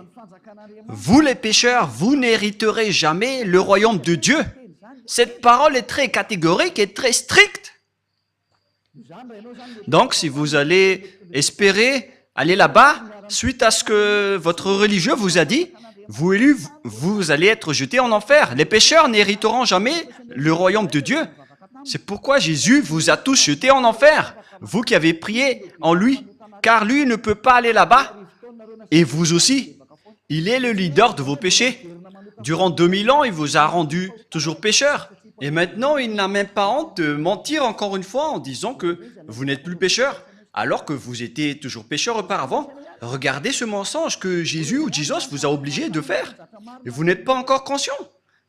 Vous les pécheurs, vous n'hériterez jamais le royaume de Dieu. Cette parole est très catégorique et très stricte. Donc, si vous allez espérer aller là-bas, suite à ce que votre religieux vous a dit, vous allez être jeté en enfer. Les pécheurs n'hériteront jamais le royaume de Dieu. C'est pourquoi Jésus vous a tous jetés en enfer, vous qui avez prié en lui, car lui ne peut pas aller là-bas, et vous aussi. Il est le leader de vos péchés. Durant 2000 ans, il vous a rendu toujours pécheur. Et maintenant, il n'a même pas honte de mentir encore une fois en disant que vous n'êtes plus pécheur, alors que vous étiez toujours pécheur auparavant. Regardez ce mensonge que Jésus ou Jesus vous a obligé de faire. Et vous n'êtes pas encore conscient.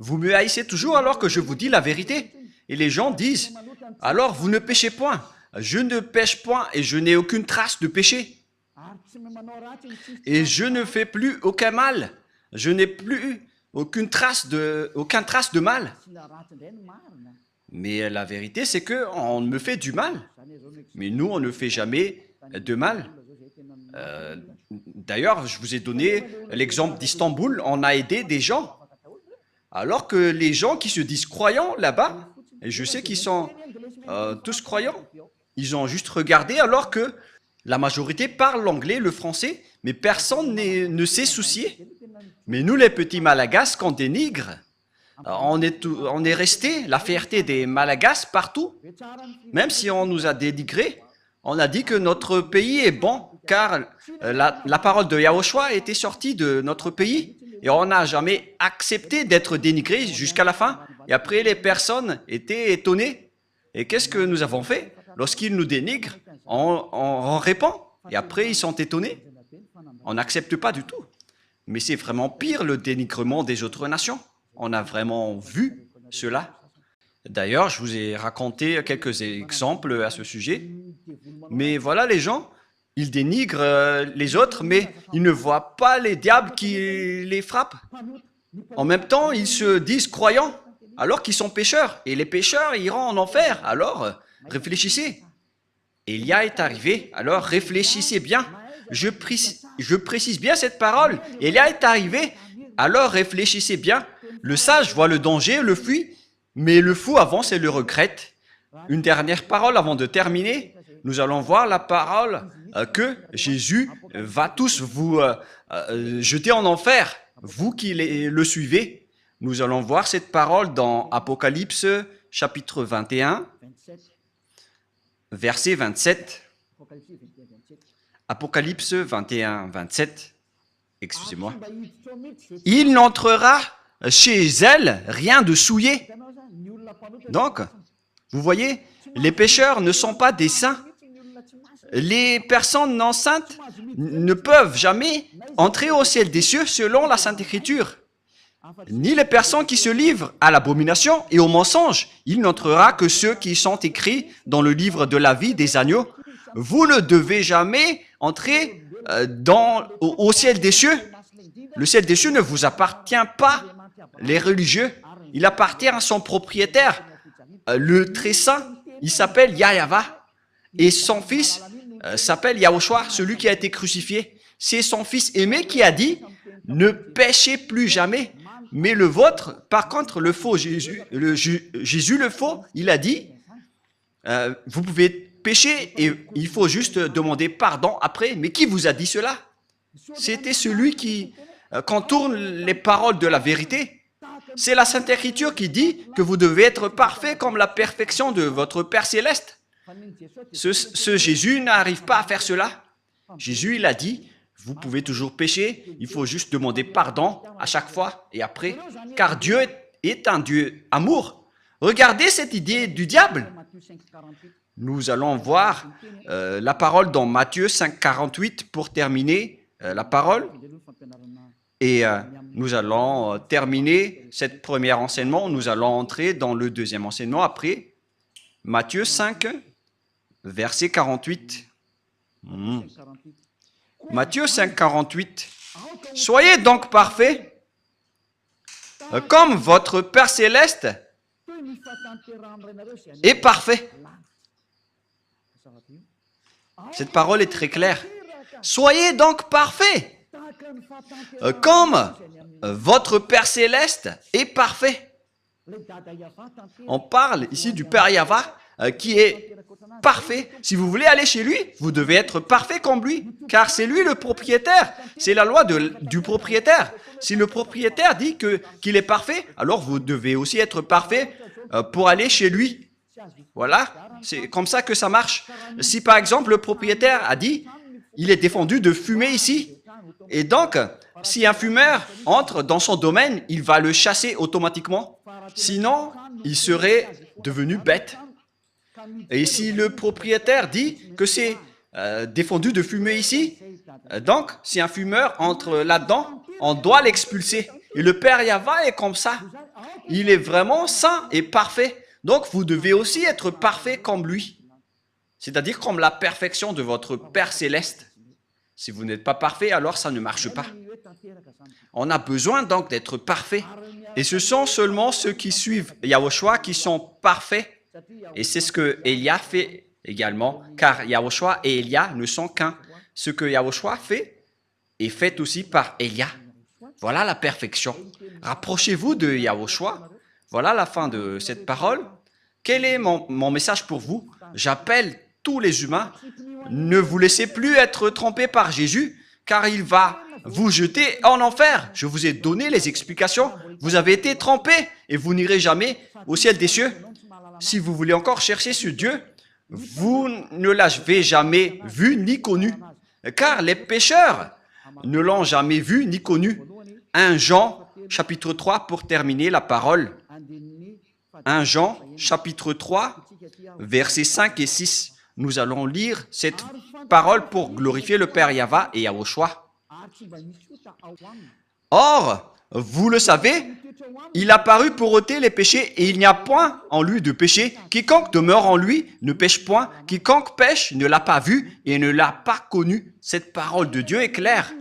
Vous me haïssez toujours alors que je vous dis la vérité. Et les gens disent, alors vous ne péchez point. Je ne pêche point et je n'ai aucune trace de péché. Et je ne fais plus aucun mal. Je n'ai plus aucune trace de mal. Mais la vérité, c'est qu'on me fait du mal. Mais nous, on ne fait jamais de mal. D'ailleurs, je vous ai donné l'exemple d'Istanbul. On a aidé des gens. Alors que les gens qui se disent croyants là-bas, et je sais qu'ils sont tous croyants, ils ont juste regardé alors que la majorité parle l'anglais, le français, mais personne ne s'est soucié. Mais nous, les petits Malagasy, qu'on dénigre, on est resté la fierté des Malagasy partout. Même si on nous a dénigrés, on a dit que notre pays est bon, car la parole de Yahushua était sortie de notre pays. Et on n'a jamais accepté d'être dénigré jusqu'à la fin. Et après, les personnes étaient étonnées. Et qu'est-ce que nous avons fait? Lorsqu'ils nous dénigrent, on répond. Et après, ils sont étonnés. On n'accepte pas du tout. Mais c'est vraiment pire le dénigrement des autres nations. On a vraiment vu cela. D'ailleurs, je vous ai raconté quelques exemples à ce sujet. Mais voilà, les gens, ils dénigrent les autres, mais ils ne voient pas les diables qui les frappent. En même temps, ils se disent croyants, alors qu'ils sont pécheurs. Et les pécheurs iront en enfer. Alors, réfléchissez. Élia est arrivé, alors réfléchissez bien. Je précise bien cette parole. Élia est arrivé, alors réfléchissez bien. Le sage voit le danger, le fuit, mais le fou avance et le regrette. Une dernière parole avant de terminer. Nous allons voir la parole que Jésus va tous vous jeter en enfer, vous qui le suivez. Nous allons voir cette parole dans Apocalypse chapitre 21, verset 27. Apocalypse 21, 27. Excusez-moi. Il n'entrera chez elle rien de souillé. Donc, vous voyez, les pécheurs ne sont pas des saints. Les personnes non saintes ne peuvent jamais entrer au ciel des cieux selon la Sainte Écriture. Ni les personnes qui se livrent à l'abomination et au mensonge. Il n'entrera que ceux qui sont écrits dans le livre de la vie des agneaux. Vous ne devez jamais entrer au ciel des cieux. Le ciel des cieux ne vous appartient pas, les religieux. Il appartient à son propriétaire, le très saint. Il s'appelle Yahava. Et son fils s'appelle Yahushua, celui qui a été crucifié. C'est son fils aimé qui a dit « Ne péchez plus jamais ». Mais le vôtre, par contre, le faux Jésus, Jésus le faux, il a dit vous pouvez pécher et il faut juste demander pardon après. Mais qui vous a dit cela? C'était celui qui contourne les paroles de la vérité. C'est la Sainte Écriture qui dit que vous devez être parfait comme la perfection de votre Père Céleste. Ce Jésus n'arrive pas à faire cela. Jésus, il a dit, vous pouvez toujours pécher, il faut juste demander pardon à chaque fois et après, car Dieu est un Dieu amour. Regardez cette idée du diable. Nous allons voir la parole dans Matthieu 5, 48 pour terminer la parole. Et nous allons terminer cette première enseignement. Nous allons entrer dans le deuxième enseignement après. Matthieu 5, verset 48. Matthieu 5, 48. Soyez donc parfaits, comme votre Père céleste est parfait. Cette parole est très claire. Soyez donc parfaits, comme votre Père céleste est parfait. On parle ici du Père Yahva qui est parfait. Si vous voulez aller chez lui, vous devez être parfait comme lui, car c'est lui le propriétaire. C'est la loi du propriétaire. Si le propriétaire dit qu'il est parfait, alors vous devez aussi être parfait pour aller chez lui. Voilà, c'est comme ça que ça marche. Si par exemple le propriétaire a dit, il est défendu de fumer ici, et donc si un fumeur entre dans son domaine, il va le chasser automatiquement. Sinon, il serait devenu bête. Et si le propriétaire dit que c'est défendu de fumer ici, donc si un fumeur entre là-dedans, on doit l'expulser. Et le Père Yahva est comme ça. Il est vraiment saint et parfait. Donc vous devez aussi être parfait comme lui. C'est-à-dire comme la perfection de votre Père céleste. Si vous n'êtes pas parfait, alors ça ne marche pas. On a besoin donc d'être parfait. Et ce sont seulement ceux qui suivent Yahushua qui sont parfaits. Et c'est ce que Élia fait également, car Yahushua et Élia ne sont qu'un. Ce que Yahushua fait est fait aussi par Élia. Voilà la perfection. Rapprochez-vous de Yahushua. Voilà la fin de cette parole. Quel est mon message pour vous? J'appelle tous les humains. Ne vous laissez plus être trompés par Jésus, car il va vous jeter en enfer. Je vous ai donné les explications. Vous avez été trompés et vous n'irez jamais au ciel des cieux. Si vous voulez encore chercher ce Dieu, vous ne l'avez jamais vu ni connu, car les pécheurs ne l'ont jamais vu ni connu. 1 Jean, chapitre 3, pour terminer la parole. 1 Jean, chapitre 3, versets 5 et 6. Nous allons lire cette parole pour glorifier le Père Yahva et Yahushua. Or, vous le savez, il a paru pour ôter les péchés et il n'y a point en lui de péché. Quiconque demeure en lui ne pêche point. Quiconque pêche ne l'a pas vu et ne l'a pas connu. Cette parole de Dieu est claire.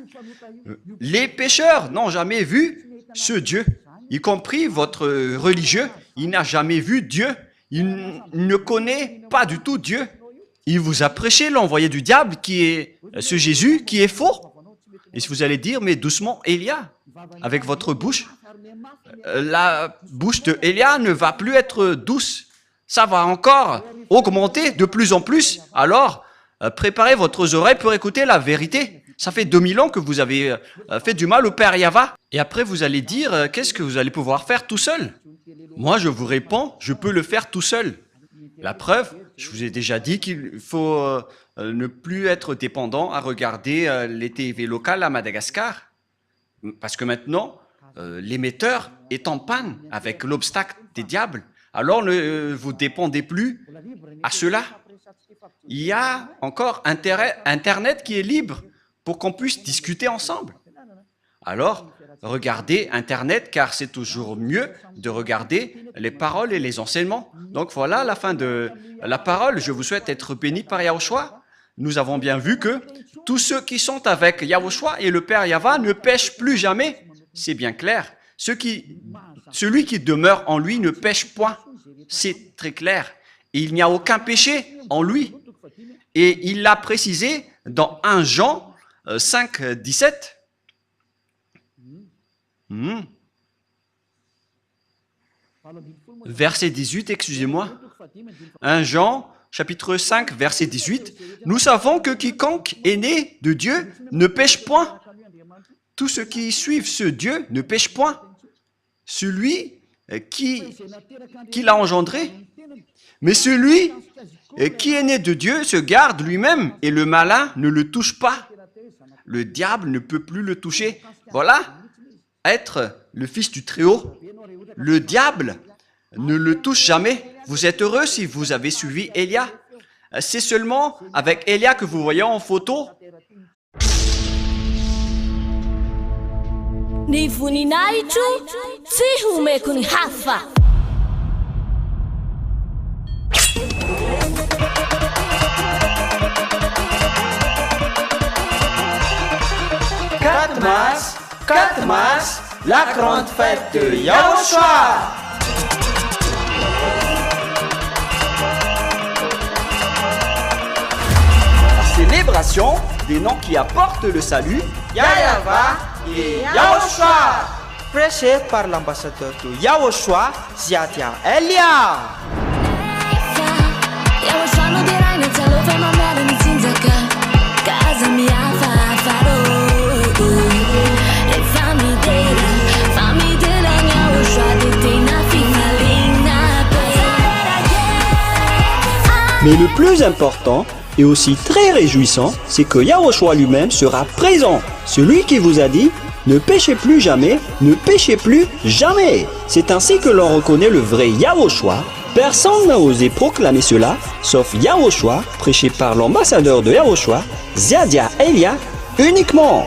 Les pécheurs n'ont jamais vu ce Dieu, y compris votre religieux. Il n'a jamais vu Dieu. Il ne connaît pas du tout Dieu. Il vous a prêché l'envoyé du diable qui est ce Jésus qui est faux. Et si vous allez dire, mais doucement, Élia, avec votre bouche, la bouche de Élia ne va plus être douce. Ça va encore augmenter de plus en plus. Alors, préparez votre oreille pour écouter la vérité. Ça fait 2000 ans que vous avez fait du mal au Père Yahva. Et après, vous allez dire, qu'est-ce que vous allez pouvoir faire tout seul? Moi, je vous réponds, je peux le faire tout seul. La preuve, je vous ai déjà dit qu'il faut ne plus être dépendant à regarder les TV locales à Madagascar. Parce que maintenant, l'émetteur est en panne avec l'obstacle des diables. Alors, ne vous dépendez plus à cela. Il y a encore Internet qui est libre pour qu'on puisse discuter ensemble. Alors, regardez Internet, car c'est toujours mieux de regarder les paroles et les enseignements. Donc voilà la fin de la parole. Je vous souhaite être bénis par Yahushua. Nous avons bien vu que tous ceux qui sont avec Yahushua et le Père Yahva ne pêchent plus jamais. C'est bien clair. Celui qui demeure en lui ne pêche point. C'est très clair. Et il n'y a aucun péché en lui. Et il l'a précisé dans 1 Jean 5, 17. Verset 18, excusez-moi. 1 Jean, chapitre 5, verset 18. Nous savons que quiconque est né de Dieu ne pêche point. Tous ceux qui suivent ce Dieu ne pêchent point. Celui qui l'a engendré. Mais celui qui est né de Dieu se garde lui-même et le malin ne le touche pas. Le diable ne peut plus le toucher. Voilà, être le fils du Très-Haut. Le diable ne le touche jamais. Vous êtes heureux si vous avez suivi Élia. C'est seulement avec Élia que vous voyez en photo. Ny voninahitro tsy homeko ny hafa. 4 mars, la grande fête de Yahushua. Célébration des noms qui apportent le salut, Yahyawa et Yahushua. Prêché par l'ambassadeur de Yahushua, Ziadia Elia. Mais le plus important et aussi très réjouissant, c'est que Yahushua lui-même sera présent. Celui qui vous a dit « Ne péchez plus jamais, ne péchez plus jamais ». C'est ainsi que l'on reconnaît le vrai Yahushua. Personne n'a osé proclamer cela, sauf Yahushua, prêché par l'ambassadeur de Yahushua, Ziadia Elia, uniquement.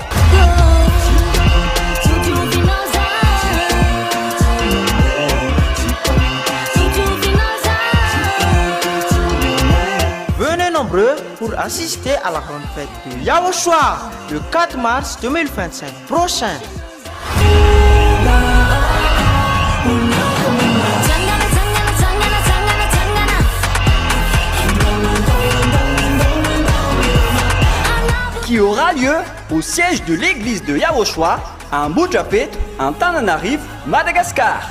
Venez nombreux pour assister à la grande fête de Yahushua le 4 mars 2025 prochain. Qui aura lieu au siège de l'église de Yahushua à Mbujapet, en Tananarive, Madagascar.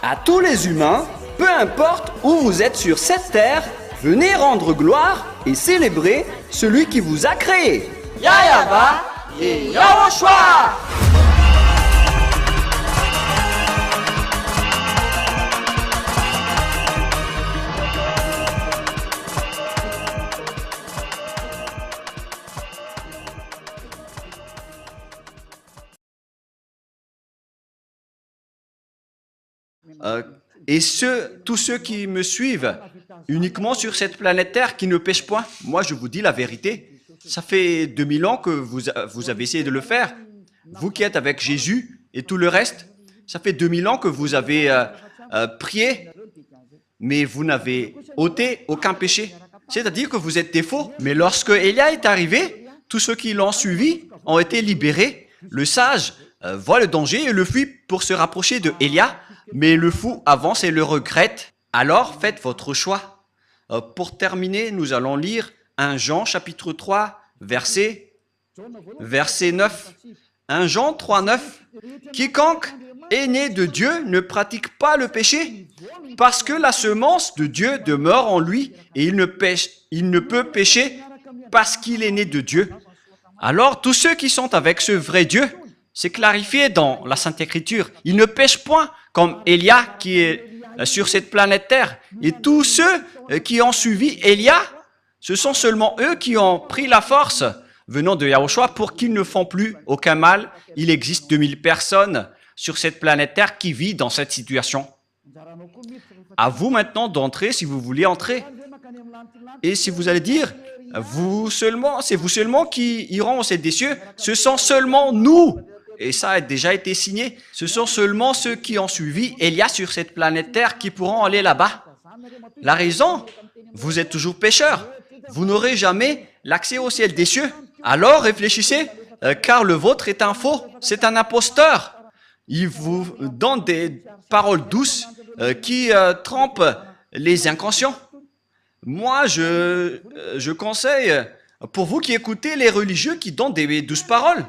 À tous les humains, peu importe où vous êtes sur cette terre, venez rendre gloire et célébrer celui qui vous a créé. Yahyawa et Yahushua. Et tous ceux qui me suivent uniquement sur cette planète Terre qui ne pêchent point, moi je vous dis la vérité, ça fait 2000 ans que vous avez essayé de le faire. Vous qui êtes avec Jésus et tout le reste, ça fait 2000 ans que vous avez prié, mais vous n'avez ôté aucun péché. C'est-à-dire que vous êtes des faux. Mais lorsque Élia est arrivé, tous ceux qui l'ont suivi ont été libérés. Le sage voit le danger et le fuit pour se rapprocher de Élia. Mais le fou avance et le regrette. Alors faites votre choix. Pour terminer, nous allons lire 1 Jean chapitre 3, verset 9. 1 Jean 3, 9. Quiconque est né de Dieu ne pratique pas le péché, parce que la semence de Dieu demeure en lui et il ne peut pécher parce qu'il est né de Dieu. Alors tous ceux qui sont avec ce vrai Dieu, c'est clarifié dans la Sainte Écriture. Ils ne pêchent point comme Élia qui est sur cette planète Terre. Et tous ceux qui ont suivi Élia, ce sont seulement eux qui ont pris la force venant de Yahushua pour qu'ils ne font plus aucun mal. Il existe 2000 personnes sur cette planète Terre qui vivent dans cette situation. À vous maintenant d'entrer si vous voulez entrer. Et si vous allez dire, c'est vous seulement qui iront au ciel des cieux, ce sont seulement nous. Et ça a déjà été signé. Ce sont seulement ceux qui ont suivi Élia sur cette planète Terre qui pourront aller là-bas. La raison, vous êtes toujours pécheurs. Vous n'aurez jamais l'accès au ciel des cieux. Alors réfléchissez, car le vôtre est un faux, c'est un imposteur. Il vous donne des paroles douces qui trompent les inconscients. Moi, je conseille, pour vous qui écoutez les religieux qui donnent des douces paroles,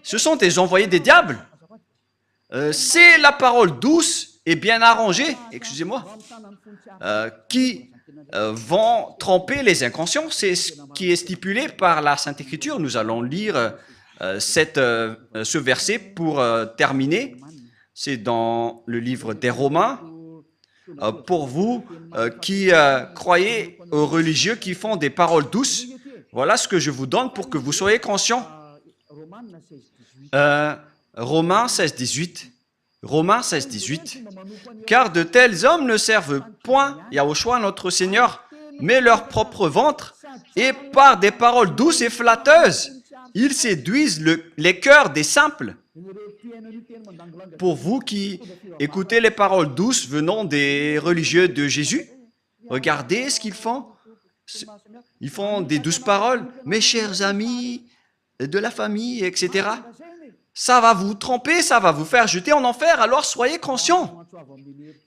ce sont des envoyés des diables. C'est la parole douce et bien arrangée, qui vont tromper les inconscients. C'est ce qui est stipulé par la Sainte Écriture. Nous allons lire ce verset pour terminer. C'est dans le livre des Romains. Pour vous qui croyez aux religieux qui font des paroles douces, voilà ce que je vous donne pour que vous soyez conscients. Romains 16, 18. Romains 16, 18. Car de tels hommes ne servent point Yahushua notre Seigneur, mais leur propre ventre, et par des paroles douces et flatteuses, ils séduisent les cœurs des simples. Pour vous qui écoutez les paroles douces venant des religieux de Jésus, regardez ce qu'ils font. Ils font des douces paroles. Mes chers amis, de la famille, etc. Ça va vous tromper, ça va vous faire jeter en enfer, alors soyez conscients.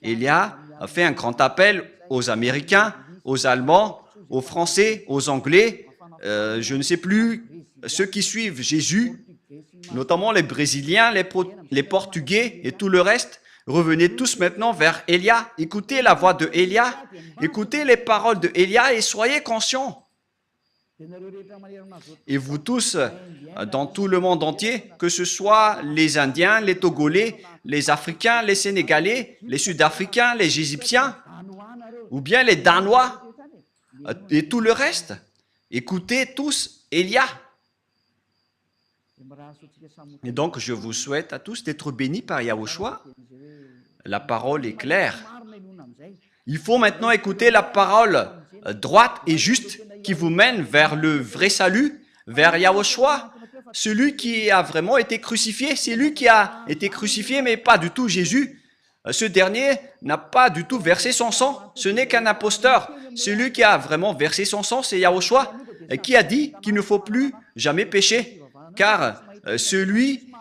Élia a fait un grand appel aux Américains, aux Allemands, aux Français, aux Anglais, je ne sais plus, ceux qui suivent Jésus, notamment les Brésiliens, les Portugais et tout le reste. Revenez tous maintenant vers Élia, écoutez la voix de Élia, écoutez les paroles de Élia et soyez conscients. Et vous tous, dans tout le monde entier, que ce soit les Indiens, les Togolais, les Africains, les Sénégalais, les Sud-Africains, les Égyptiens, ou bien les Danois, et tout le reste, écoutez tous Élia. Et donc, je vous souhaite à tous d'être bénis par Yahushua. La parole est claire. Il faut maintenant écouter la parole droite et juste qui vous mène vers le vrai salut, vers Yahushua, celui qui a vraiment été crucifié. C'est lui qui a été crucifié, mais pas du tout Jésus. Ce dernier n'a pas du tout versé son sang. Ce n'est qu'un imposteur. Celui qui a vraiment versé son sang, c'est Yahushua, qui a dit qu'il ne faut plus jamais pécher. Car celui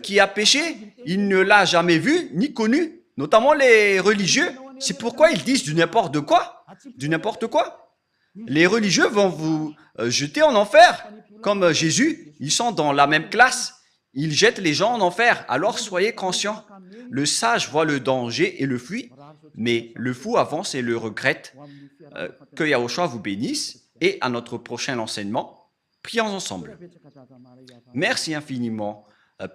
qui a péché, il ne l'a jamais vu ni connu, notamment les religieux. C'est pourquoi ils disent du n'importe quoi. Du n'importe quoi. Les religieux vont vous jeter en enfer. Comme Jésus, ils sont dans la même classe. Ils jettent les gens en enfer. Alors soyez conscients. Le sage voit le danger et le fuit, mais le fou avance et le regrette. Que Yahushua vous bénisse. Et à notre prochain enseignement, prions ensemble. Merci infiniment,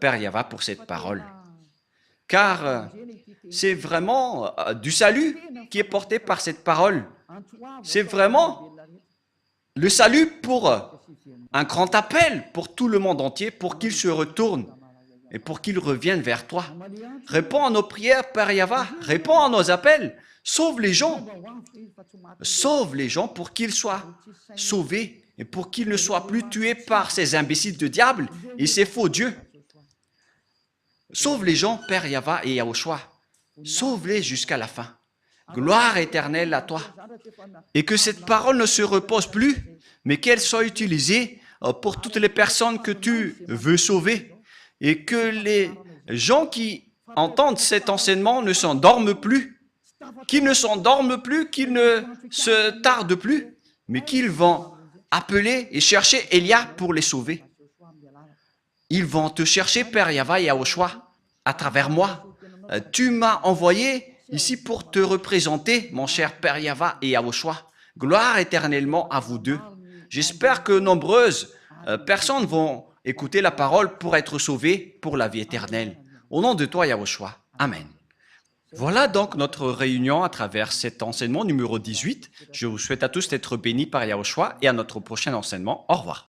Père Yava, pour cette parole. Car c'est vraiment du salut qui est porté par cette parole. C'est vraiment le salut pour un grand appel pour tout le monde entier, pour qu'il se retourne et pour qu'il revienne vers toi. Réponds à nos prières, Père Yava. Réponds à nos appels. Sauve les gens. Sauve les gens pour qu'ils soient sauvés et pour qu'ils ne soient plus tués par ces imbéciles de diable et ces faux dieux. Sauve les gens, Père Yava et Yahushua. Sauve-les jusqu'à la fin. Gloire éternelle à toi. Et que cette parole ne se repose plus, mais qu'elle soit utilisée pour toutes les personnes que tu veux sauver. Et que les gens qui entendent cet enseignement ne s'endorment plus, qu'ils ne s'endorment plus, qu'ils ne se tardent plus, mais qu'ils vont appeler et chercher Élia pour les sauver. Ils vont te chercher, Père Yava et Yahushua, à travers moi. Tu m'as envoyé ici pour te représenter, mon cher Père Yava et Yahushua. Gloire éternellement à vous deux. J'espère que nombreuses personnes vont écouter la parole pour être sauvées pour la vie éternelle. Au nom de toi, Yahushua. Amen. Voilà donc notre réunion à travers cet enseignement numéro 18. Je vous souhaite à tous d'être bénis par Yahushua et à notre prochain enseignement. Au revoir.